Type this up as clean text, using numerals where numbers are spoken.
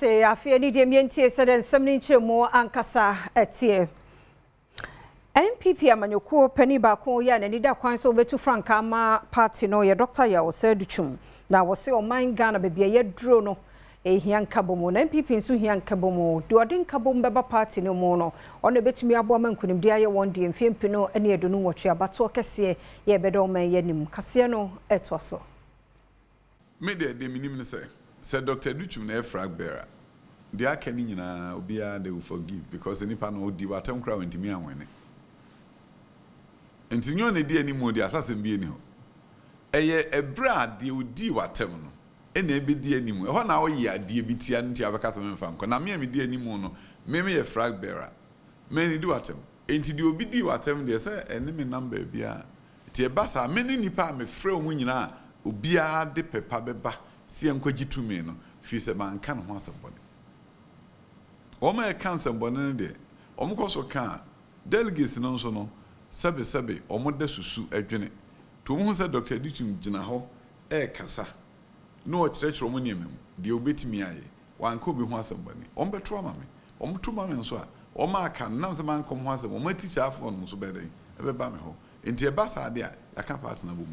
Say afia ni demientie said and something chemo ankasa etie. NPP amanyoko penny bako ya na nida kwan so betu franka ma party no ye Dr. ya Adutwum na wo se o man Ghana bebia ye dro no hian kabomo na NPP nso hian kabomo de odin kabom beba party no mo no ono betumi abo mankunim dia ye won de mfempi no ene edo no wotwe abato kese ye bedo man ye nim kase no etwa so me de minim ne say Dr. Adutwum na frag bearer. They are kenny nyina obia they will forgive because nipa no di watem kra wentimi anwene. Enti nyo ne di animo di asasem bi eni ho. Eye ebra de odi watem no. Ena ebe di animo. E ho na oyi ade bi tia nti abeka so memfa nko. Na me di animo no, me ye frag bearer. Me ni di watem. Enti di obi di watem de say ene me number bia. Ti e basa me ni nipa me frɛ omu nyina obia de pepa beba. Si enkwaji tumi no fi se man kan ho asebone oma e kan asebone de omkoso kan delegates no so no sebe omoda susu adwene to mu se Dr. Adutwum gina ho e kasa no o kyerɛkyerɛ omo niam de obetimi aye wanka obi ho asebone ombeto ama me omto ma me nso a oma aka nam se man kom ho asebone oma teacher afọ no so beden ebe ba me ho enti e ba sa de a aka part na bo